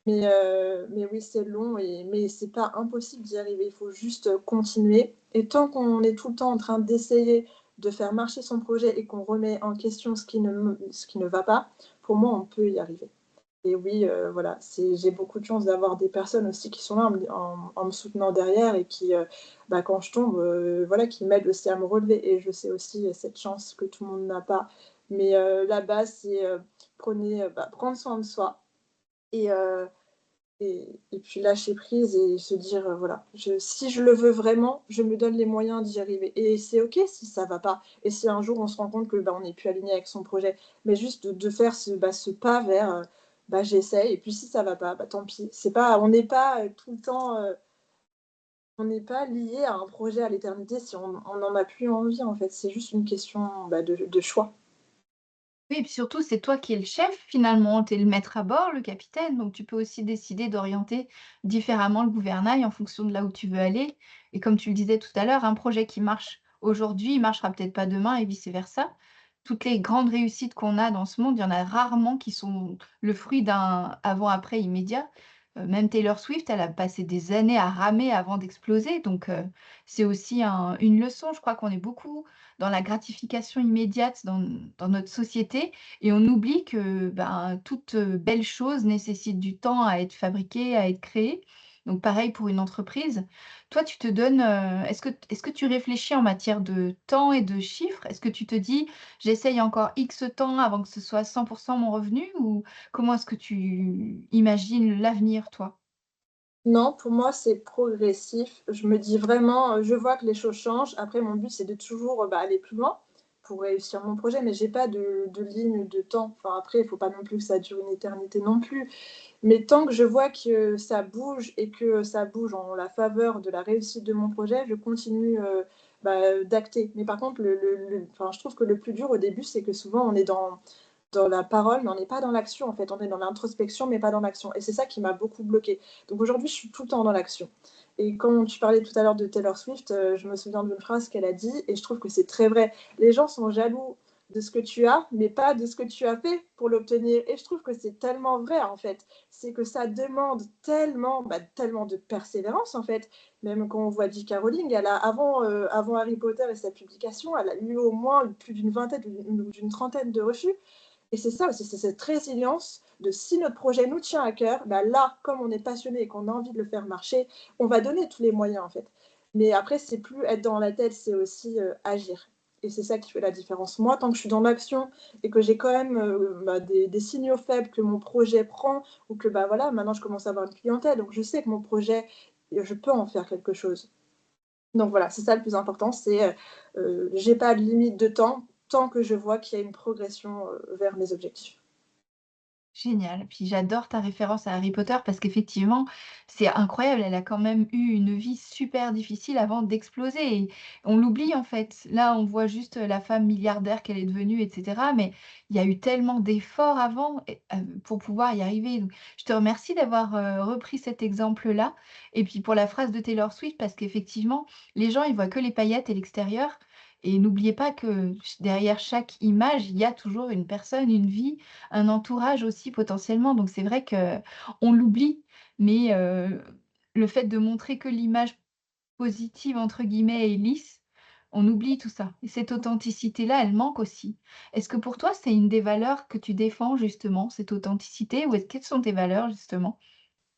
Mais oui, c'est long mais c'est pas impossible d'y arriver. Il faut juste, continuer et tant qu'on est tout le temps en train d'essayer de faire marcher son projet et qu'on remet en question ce qui ne va pas, pour moi, on peut y arriver. Et oui, voilà, j'ai beaucoup de chance d'avoir des personnes aussi qui sont là en me soutenant derrière et qui, bah, quand je tombe, voilà, qui m'aident aussi à me relever et je sais aussi, cette chance que tout le monde n'a pas. Mais, la base, c'est, prendre soin de soi et puis lâcher prise et se dire, voilà, si je le veux vraiment, je me donne les moyens d'y arriver et c'est OK si ça va pas et si un jour on se rend compte que, bah, on n'est plus aligné avec son projet, mais juste de faire ce pas vers, bah, j'essaye et puis si ça va pas, bah, tant pis. C'est pas on n'est pas, tout le temps, on n'est pas lié à un projet à l'éternité si on n'en a plus envie, en fait. C'est juste une question, bah, de choix. Oui, et puis surtout, c'est toi qui es le chef finalement, tu es le maître à bord, le capitaine, donc tu peux aussi décider d'orienter différemment le gouvernail en fonction de là où tu veux aller. Et comme tu le disais tout à l'heure, un projet qui marche aujourd'hui, il marchera peut-être pas demain et vice versa. Toutes les grandes réussites qu'on a dans ce monde, il y en a rarement qui sont le fruit d'un avant-après immédiat. Même Taylor Swift, elle a passé des années à ramer avant d'exploser, donc c'est aussi une leçon. Je crois qu'on est beaucoup dans la gratification immédiate dans notre société et on oublie que, ben, toute, belle chose nécessite du temps à être fabriquée, à être créée. Donc pareil pour une entreprise. Toi, tu te donnes, est-ce que tu réfléchis en matière de temps et de chiffres? Est-ce que tu te dis: «J'essaye encore X temps avant que ce soit 100 mon revenu» ou comment est-ce que tu imagines l'avenir, toi? Non, pour moi, c'est progressif. Je me dis vraiment, je vois que les choses changent. Après, mon but, c'est de toujours, bah, aller plus loin pour réussir mon projet, mais j'ai pas de ligne de temps. Enfin, après, il faut pas non plus que ça dure une éternité non plus. Mais tant que je vois que ça bouge et que ça bouge en la faveur de la réussite de mon projet, je continue, bah, d'acter. Mais par contre, enfin, je trouve que le plus dur au début, c'est que souvent on est dans la parole, mais on n'est pas dans l'action, en fait. On est dans l'introspection, mais pas dans l'action et c'est ça qui m'a beaucoup bloquée. Donc aujourd'hui, je suis tout le temps dans l'action et quand tu parlais tout à l'heure de Taylor Swift, je me souviens d'une phrase qu'elle a dit et je trouve que c'est très vrai. Les gens sont jaloux de ce que tu as, mais pas de ce que tu as fait pour l'obtenir et je trouve que c'est tellement vrai, en fait. C'est que ça demande tellement, bah, tellement de persévérance, en fait. Même quand on voit J.K. Rowling, elle a avant Harry Potter et sa publication, elle a eu au moins plus d'une vingtaine ou d'une trentaine de refus et c'est ça aussi, c'est cette résilience de si notre projet nous tient à cœur, bah là, comme on est passionné et qu'on a envie de le faire marcher, on va donner tous les moyens en fait. Mais après, c'est plus être dans la tête, c'est aussi agir. Et c'est ça qui fait la différence. Moi, tant que je suis dans l'action et que j'ai quand même bah, des signaux faibles que mon projet prend, ou que bah voilà, maintenant je commence à avoir une clientèle, donc je sais que mon projet, je peux en faire quelque chose. Donc voilà, c'est ça le plus important, c'est j'ai pas de limite de temps, tant que je vois qu'il y a une progression, vers mes objectifs. Génial. Puis j'adore ta référence à Harry Potter parce qu'effectivement, c'est incroyable. Elle a quand même eu une vie super difficile avant d'exploser et on l'oublie en fait. Là, on voit juste la femme milliardaire qu'elle est devenue, et cetera. Mais il y a eu tellement d'efforts avant pour pouvoir y arriver. Donc, je te remercie d'avoir repris cet exemple-là. Et puis pour la phrase de Taylor Swift, parce qu'effectivement, les gens, ils voient que les paillettes et l'extérieur. Et n'oubliez pas que derrière chaque image, il y a toujours une personne, une vie, un entourage aussi potentiellement, donc c'est vrai qu'on l'oublie, mais le fait de montrer que l'image «positive» entre guillemets est lisse, on oublie tout ça et cette authenticité-là, elle manque aussi. Est-ce que pour toi, c'est une des valeurs que tu défends justement, cette authenticité ou quelles sont tes valeurs justement?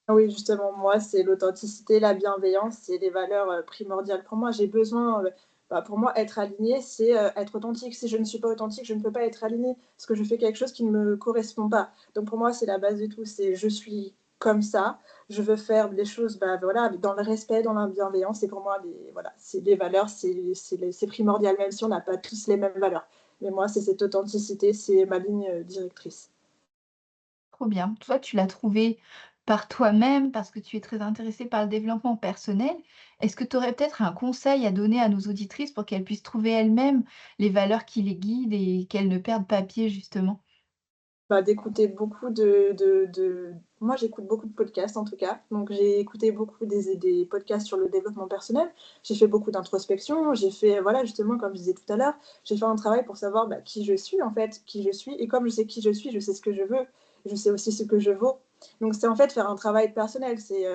Ah oui, justement, moi, c'est l'authenticité, la bienveillance, c'est des valeurs, primordiales pour moi. J'ai besoin, Bah, pour moi, être aligné, c'est être authentique. Si je ne suis pas authentique, je ne peux pas être alignée parce que je fais quelque chose qui ne me correspond pas. Donc pour moi, c'est la base de tout. C'est je suis comme ça, je veux faire les choses bah, voilà, dans le respect, dans la bienveillance. Et pour moi, voilà, c'est les valeurs, c'est primordial, même si on n'a pas tous les mêmes valeurs. Mais moi, c'est cette authenticité, c'est ma ligne directrice. Trop bien. Toi, tu l'as trouvé par toi-même parce que tu es très intéressée par le développement personnel. Est-ce que tu aurais peut-être un conseil à donner à nos auditrices pour qu'elles puissent trouver elles-mêmes les valeurs qui les guident et qu'elles ne perdent pas pied justement? Bah, d'écouter beaucoup moi, j'écoute beaucoup de podcasts, en tout cas. Donc j'ai écouté beaucoup des podcasts sur le développement personnel. J'ai fait beaucoup d'introspection. J'ai fait, voilà, justement, comme je disais tout à l'heure, j'ai fait un travail pour savoir, bah, qui je suis, en fait, qui je suis. Et comme je sais qui je suis, je sais ce que je veux. Je sais aussi ce que je vaux. Donc c'est, en fait, faire un travail personnel. C'est,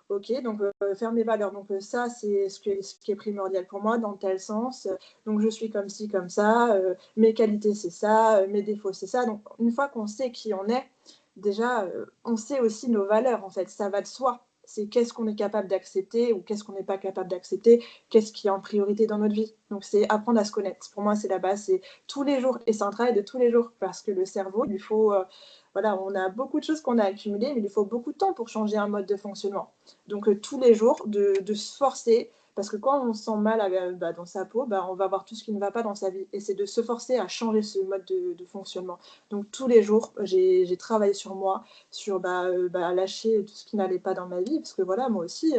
OK, donc faire mes valeurs. Donc ça, c'est ce qui est primordial pour moi dans tel sens. Donc je suis comme ci, comme ça, mes qualités c'est ça, mes défauts c'est ça. Donc une fois qu'on sait qui on est, déjà, on sait aussi nos valeurs en fait, ça va de soi. C'est qu'est-ce qu'on est capable d'accepter ou qu'est-ce qu'on n'est pas capable d'accepter, qu'est-ce qui est en priorité dans notre vie. Donc c'est apprendre à se connaître. Pour moi, c'est la base, c'est tous les jours et c'est un travail de tous les jours parce que le cerveau, il faut, voilà, on a beaucoup de choses qu'on a accumulées, mais il faut beaucoup de temps pour changer un mode de fonctionnement. Donc tous les jours, de se forcer parce que quand on se sent mal bah, dans sa peau, bah, on va voir tout ce qui ne va pas dans sa vie. Et c'est de se forcer à changer ce mode de fonctionnement. Donc tous les jours, j'ai travaillé sur moi, sur bah, lâcher tout ce qui n'allait pas dans ma vie. Parce que voilà, moi aussi,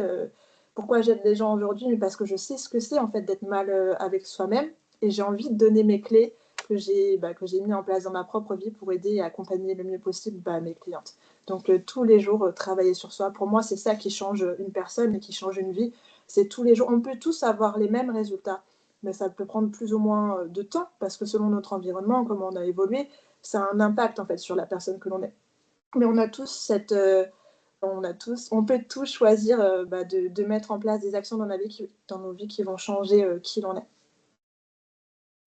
pourquoi j'aide les gens aujourd'hui? Mais parce que je sais ce que c'est en fait d'être mal avec soi-même. Et j'ai envie de donner mes clés que j'ai mis en place dans ma propre vie pour aider et accompagner le mieux possible bah, mes clientes. Donc tous les jours, travailler sur soi. Pour moi, c'est ça qui change une personne et qui change une vie. C'est tous les jours. On peut tous avoir les mêmes résultats, mais ça peut prendre plus ou moins de temps parce que selon notre environnement, comment on a évolué, ça a un impact en fait sur la personne que l'on est. Mais on a tous on peut tous choisir bah, de mettre en place des actions dans nos vies qui vont changer qui l'on est.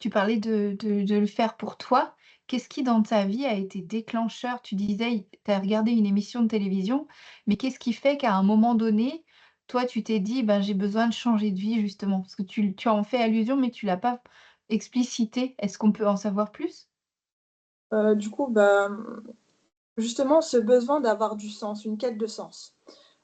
Tu parlais de le faire pour toi. Qu'est-ce qui dans ta vie a été déclencheur? Tu disais, tu as regardé une émission de télévision, mais qu'est-ce qui fait qu'à un moment donné, toi, tu t'es dit: «Ben, j'ai besoin de changer de vie», justement? Parce que tu en fais allusion, mais tu l'as pas explicité. Est-ce qu'on peut en savoir plus? Du coup, bah, justement, ce besoin d'avoir du sens, une quête de sens.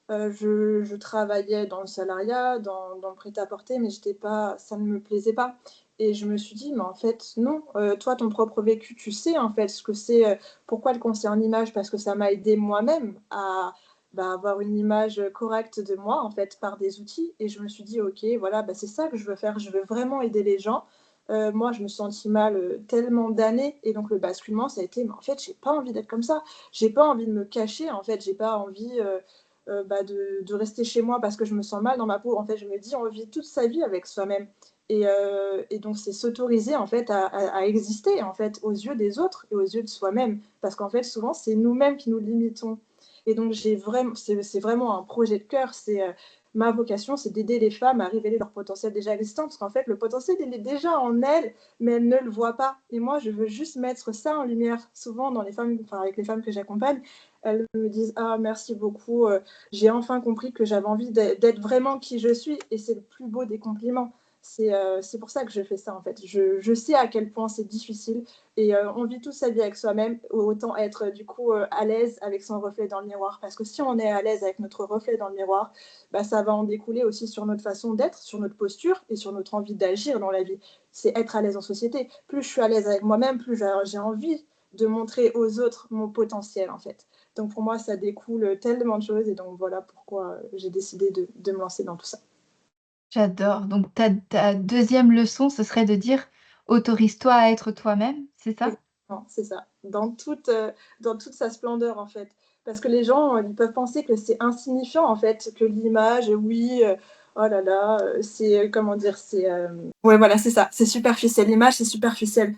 Je travaillais dans le salariat, dans le prêt-à-porter, mais j'étais pas ça ne me plaisait pas et je me suis dit: «Mais en fait, non, toi, ton propre vécu, tu sais, en fait, ce que c'est, pourquoi le conseil en image?» parce que ça m'a aidée moi-même à, bah, avoir une image, correcte de moi, en fait, par des outils et je me suis dit: «OK, voilà, bah, c'est ça que je veux faire, je veux vraiment aider les gens». Moi, je me sentis mal, tellement d'années et donc le basculement, ça a été: «Mais en fait, j'ai pas envie d'être comme ça. J'ai pas envie de me cacher, en fait, j'ai pas envie, bah, de rester chez moi parce que je me sens mal dans ma peau. En fait, je me dis, on vit toute sa vie avec soi-même et donc c'est s'autoriser en fait à exister en fait aux yeux des autres et aux yeux de soi-même parce qu'en fait souvent c'est nous-mêmes qui nous limitons et donc j'ai vraiment c'est vraiment un projet de cœur, c'est, ma vocation, c'est d'aider les femmes à révéler leur potentiel déjà existant parce qu'en fait le potentiel il est déjà en elles, mais elles ne le voient pas et moi je veux juste mettre ça en lumière. Souvent dans les femmes enfin avec les femmes que j'accompagne, elles me disent: «Ah merci beaucoup, j'ai enfin compris que j'avais envie d'être vraiment qui je suis» et c'est le plus beau des compliments. C'est pour ça que je fais ça en fait. Je sais à quel point c'est difficile et on vit toute sa vie avec soi-même, autant être du coup, à l'aise avec son reflet dans le miroir. Parce que si on est à l'aise avec notre reflet dans le miroir, bah, ça va en découler aussi sur notre façon d'être, sur notre posture et sur notre envie d'agir dans la vie. C'est être à l'aise en société. Plus je suis à l'aise avec moi-même, plus j'ai envie de montrer aux autres mon potentiel en fait. Donc pour moi, ça découle tellement de choses et donc voilà pourquoi j'ai décidé de me lancer dans tout ça. J'adore. Donc ta 2e leçon, ce serait de dire: «Autorise-toi à être toi-même», c'est ça? Exactement, c'est ça. Dans toute sa splendeur en fait. Parce que les gens, ils peuvent penser que c'est insignifiant en fait, que l'image, oui, oh là là, c'est, comment dire? C'est, ouais voilà, c'est ça, c'est superficiel. L'image, c'est superficiel.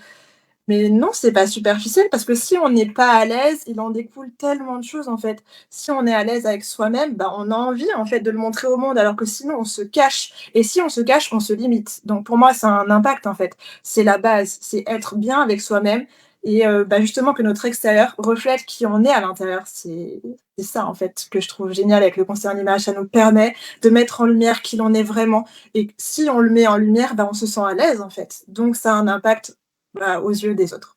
Mais non, c'est pas superficiel parce que si on n'est pas à l'aise, il en découle tellement de choses en fait. Si on est à l'aise avec soi-même, bah, on a envie en fait de le montrer au monde alors que sinon on se cache et si on se cache, on se limite. Donc pour moi, ça a un impact en fait. C'est la base, c'est être bien avec soi-même et justement que notre extérieur reflète qui on est à l'intérieur. C'est ça, en fait, que je trouve génial avec le conseil en image. Ça nous permet de mettre en lumière qui l'on est vraiment et si on le met en lumière, on se sent à l'aise, en fait. Donc ça a un impact, aux yeux des autres.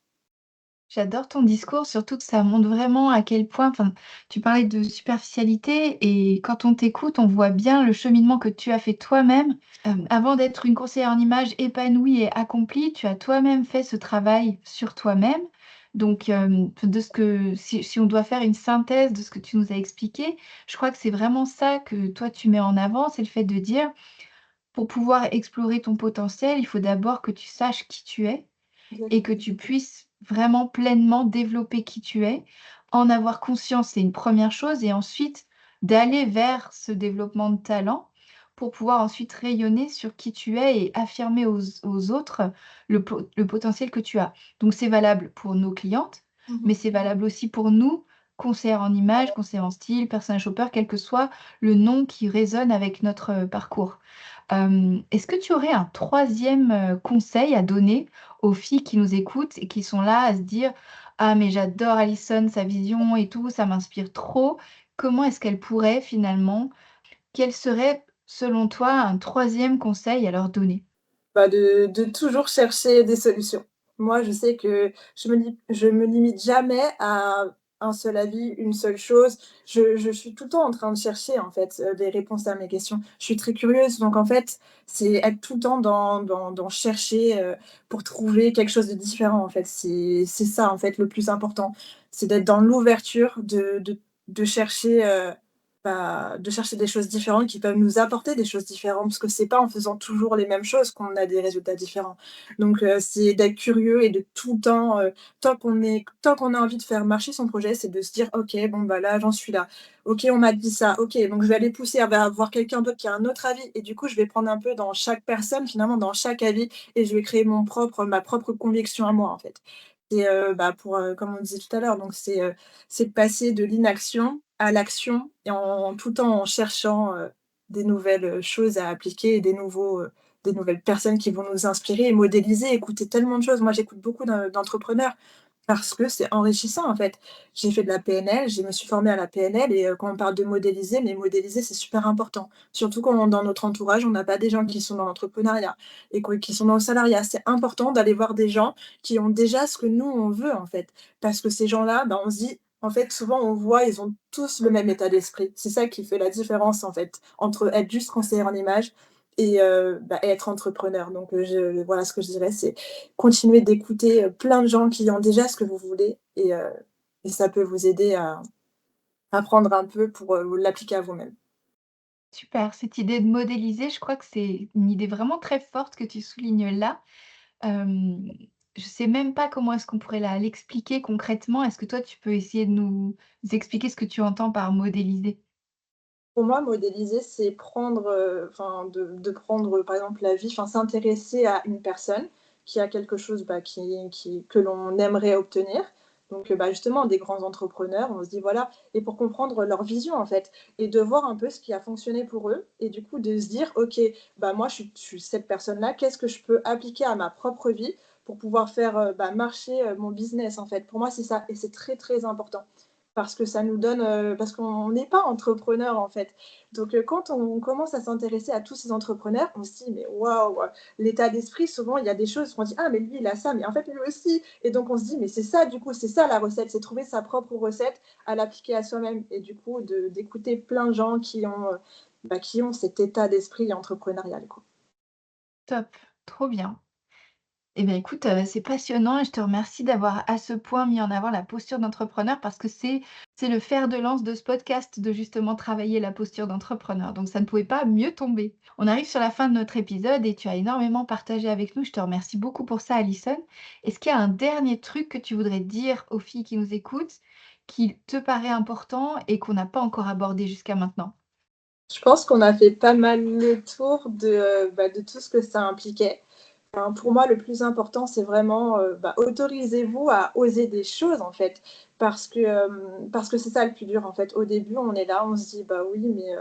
J'adore ton discours, surtout que ça montre vraiment à quel point, enfin, tu parlais de superficialité et quand on t'écoute, on voit bien le cheminement que tu as fait toi-même. Avant d'être une conseillère en images épanouie et accomplie, tu as toi-même fait ce travail sur toi-même. Donc, de ce que, si on doit faire une synthèse de ce que tu nous as expliqué, je crois que c'est vraiment ça que toi tu mets en avant, c'est le fait de dire, pour pouvoir explorer ton potentiel, il faut d'abord que tu saches qui tu es et que tu puisses vraiment pleinement développer qui tu es. En avoir conscience, c'est une première chose et ensuite d'aller vers ce développement de talent pour pouvoir ensuite rayonner sur qui tu es et affirmer aux autres le potentiel que tu as. Donc c'est valable pour nos clientes, mais Mmh. c'est valable aussi pour nous, conseillères en images, conseillères en style, personal shopper, quel que soit le nom qui résonne avec notre, parcours. Est-ce que tu aurais un troisième conseil à donner aux filles qui nous écoutent et qui sont là à se dire: «Ah mais j'adore Alison, sa vision et tout, ça m'inspire trop». Comment est-ce qu'elles pourraient finalement quel serait selon toi un troisième conseil à leur donner? De toujours chercher des solutions. Moi, je sais que je me limite jamais à un seul avis, une seule chose. Je suis tout le temps en train de chercher, en fait, des réponses à mes questions. Je suis très curieuse, donc en fait, c'est être tout le temps dans chercher, pour trouver quelque chose de différent, en fait. C'est ça, en fait, le plus important. C'est d'être dans l'ouverture, de chercher, de chercher des choses différentes qui peuvent nous apporter des choses différentes, parce que c'est pas en faisant toujours les mêmes choses qu'on a des résultats différents. Donc, c'est d'être curieux et de tout le temps, tant qu'on a envie de faire marcher son projet, c'est de se dire: «OK, bon, là, j'en suis là. OK, on m'a dit ça. OK, donc je vais aller pousser vers voir quelqu'un d'autre qui a un autre avis» et du coup, je vais prendre un peu dans chaque personne, finalement, dans chaque avis et je vais créer ma propre conviction à moi, en fait. C'est, comme on disait tout à l'heure, donc c'est de passer de l'inaction à l'action et en tout le temps en cherchant, des nouvelles, choses à appliquer et des nouvelles personnes qui vont nous inspirer et modéliser, écouter tellement de choses. Moi, j'écoute beaucoup d'entrepreneurs parce que c'est enrichissant, en fait. J'ai fait de la PNL, je me suis formée à la PNL et quand on parle de modéliser, mais modéliser, c'est super important. Surtout quand dans notre entourage, on n'a pas des gens qui sont dans l'entrepreneuriat et qui sont dans le salariat. C'est important d'aller voir des gens qui ont déjà ce que nous, on veut, en fait. Parce que ces gens-là, on se dit en fait, souvent, on voit, ils ont tous le même état d'esprit. C'est ça qui fait la différence, en fait, entre être juste conseillère en image et être entrepreneur. Donc voilà ce que je dirais, c'est continuer d'écouter, plein de gens qui ont déjà ce que vous voulez et ça peut vous aider à apprendre un peu pour, l'appliquer à vous-même. Super, cette idée de modéliser, je crois que c'est une idée vraiment très forte que tu soulignes là. Hem, je sais même pas comment est-ce qu'on pourrait la l'expliquer concrètement. Est-ce que toi, tu peux essayer de nous expliquer ce que tu entends par modéliser? Pour moi, modéliser, c'est prendre, de prendre, par exemple, la vie, s'intéresser à une personne qui a quelque chose, que l'on aimerait obtenir. Donc, justement, des grands entrepreneurs, on se dit voilà et pour comprendre leur vision, en fait et de voir un peu ce qui a fonctionné pour eux et du coup de se dire: «OK, moi je suis cette personne-là, qu'est-ce que je peux appliquer à ma propre vie pour pouvoir faire, marcher, mon business?» en fait. Pour moi, c'est ça et c'est très, très important. Parce que ça nous donne, parce qu'on n'est pas entrepreneur, en fait. Donc, quand on commence à s'intéresser à tous ces entrepreneurs, on se dit: «Mais waouh!» l'état d'esprit, souvent, il y a des choses qu'on dit: «Ah mais lui, il a ça, mais en fait, lui aussi» et donc on se dit: «Mais c'est ça, du coup, c'est ça la recette, c'est trouver sa propre recette à l'appliquer à soi-même» et du coup, d'écouter plein de gens qui ont cet état d'esprit entrepreneurial, quoi. Top, trop bien. Eh bien, écoute, c'est passionnant et je te remercie d'avoir à ce point mis en avant la posture d'entrepreneur parce que c'est le fer de lance de ce podcast de justement travailler la posture d'entrepreneur. Donc ça ne pouvait pas mieux tomber. On arrive sur la fin de notre épisode et tu as énormément partagé avec nous. Je te remercie beaucoup pour ça, Alison. Est-ce qu'il y a un dernier truc que tu voudrais dire aux filles qui nous écoutent, qui te paraît important et qu'on n'a pas encore abordé jusqu'à maintenant? Je pense qu'on a fait pas mal le tour de tout ce que ça impliquait. Pour moi, le plus important, c'est vraiment, autorisez-vous à oser des choses, en fait, parce que c'est ça le plus dur, en fait. Au début, on est là, on se dit: «Bah oui, mais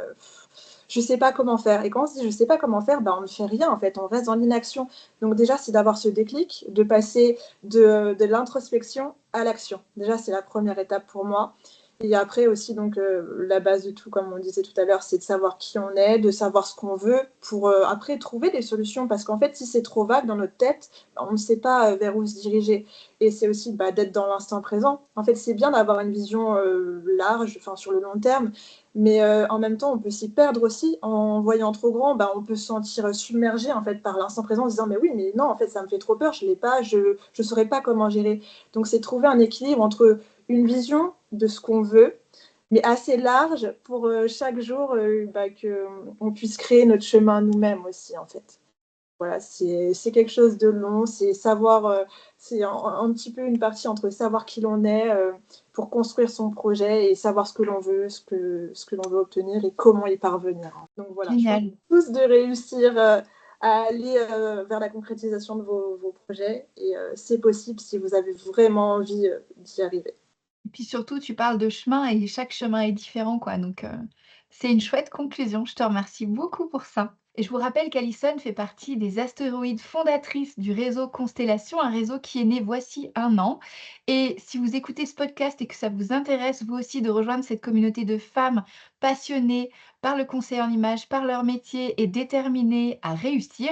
je sais pas comment faire. Et quand on se dit je sais pas comment faire, bah, on ne fait rien en fait, on reste dans l'inaction. Donc déjà, c'est d'avoir ce déclic, de passer de l'introspection à l'action. Déjà, c'est la première étape pour moi. Et après aussi, donc, la base de tout, comme on disait tout à l'heure, c'est de savoir qui on est, de savoir ce qu'on veut, pour après trouver des solutions. Parce qu'en fait, si c'est trop vague dans notre tête, on ne sait pas vers où se diriger. Et c'est aussi d'être dans l'instant présent. En fait, c'est bien d'avoir une vision large, enfin sur le long terme, mais en même temps, on peut s'y perdre aussi. En voyant trop grand, on peut se sentir submergé en fait, par l'instant présent en se disant mais oui, mais non, en fait, ça me fait trop peur, je l'ai pas, je ne saurais pas comment gérer. Donc, c'est trouver un équilibre entre une vision de ce qu'on veut, mais assez large pour chaque jour qu'on puisse créer notre chemin nous-mêmes aussi, en fait. Voilà, c'est quelque chose de long, c'est savoir, c'est un petit peu une partie entre savoir qui l'on est pour construire son projet et savoir ce que l'on veut, ce que l'on veut obtenir et comment y parvenir. Donc voilà, je pense Génial. tous de réussir à aller vers la concrétisation de vos projets et c'est possible si vous avez vraiment envie d'y arriver. Et puis surtout, tu parles de chemin et chaque chemin est différent, quoi. Donc, c'est une chouette conclusion. Je te remercie beaucoup pour ça. Et je vous rappelle qu'Alison fait partie des astéroïdes fondatrices du réseau Constellation, un réseau qui est né voici 1 an. Et si vous écoutez ce podcast et que ça vous intéresse, vous aussi, de rejoindre cette communauté de femmes passionnées par le conseil en images, par leur métier et déterminées à réussir,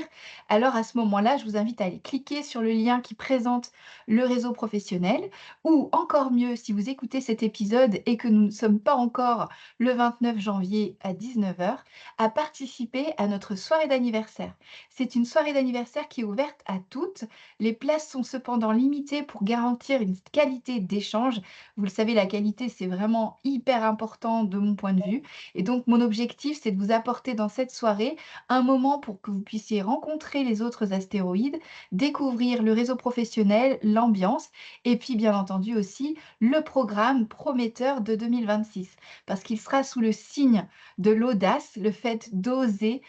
alors à ce moment-là, je vous invite à aller cliquer sur le lien qui présente le réseau professionnel. Ou encore mieux, si vous écoutez cet épisode et que nous ne sommes pas encore le 29 janvier à 19h, à participer à notre soirée d'anniversaire. C'est une soirée d'anniversaire qui est ouverte à toutes. Les places sont cependant limitées pour garantir une qualité d'échange. Vous le savez, la qualité, c'est vraiment hyper important de mon point de vue. Et donc, mon objectif, c'est de vous apporter dans cette soirée un moment pour que vous puissiez rencontrer les autres astéroïdes, découvrir le réseau professionnel, l'ambiance et puis, bien entendu aussi, le programme prometteur de 2026, parce qu'il sera sous le signe de l'audace, le fait d'oser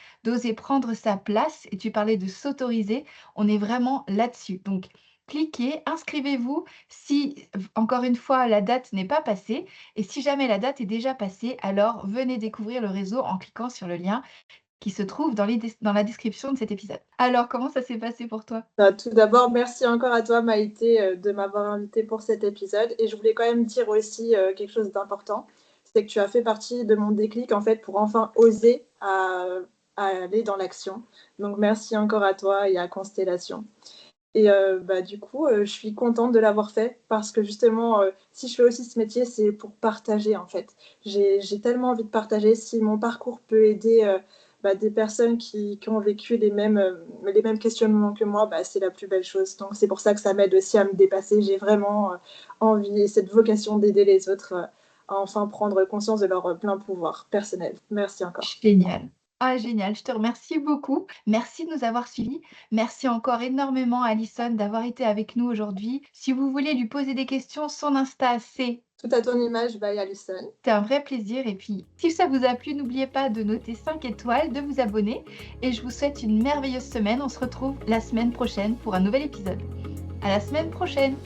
prendre sa place. Et tu parlais de s'autoriser, on est vraiment là-dessus. Donc, cliquez, inscrivez-vous si, encore une fois, la date n'est pas passée. Et si jamais la date est déjà passée, alors venez découvrir le réseau en cliquant sur le lien qui se trouve dans la description de cet épisode. Alors, comment ça s'est passé pour toi? Tout d'abord, merci encore à toi, Maïté, de m'avoir invité pour cet épisode. Et je voulais quand même dire aussi quelque chose d'important, c'est que tu as fait partie de mon déclic, en fait, pour enfin oser à aller dans l'action. Donc, merci encore à toi et à Constellation. Et du coup, je suis contente de l'avoir fait parce que justement, si je fais aussi ce métier, c'est pour partager, en fait. J'ai tellement envie de partager. Si mon parcours peut aider des personnes qui ont vécu les mêmes questionnements que moi, c'est la plus belle chose. Donc, c'est pour ça que ça m'aide aussi à me dépasser. J'ai vraiment envie et cette vocation d'aider les autres à enfin prendre conscience de leur plein pouvoir personnel. Merci encore. Génial. Ah génial, je te remercie beaucoup. Merci de nous avoir suivis. Merci encore énormément à Alison d'avoir été avec nous aujourd'hui. Si vous voulez lui poser des questions, son Insta, Tout à ton image, by Alison. c'est un vrai plaisir. Et puis, si ça vous a plu, n'oubliez pas de noter 5 étoiles, de vous abonner. Et je vous souhaite une merveilleuse semaine. On se retrouve la semaine prochaine pour un nouvel épisode. À la semaine prochaine!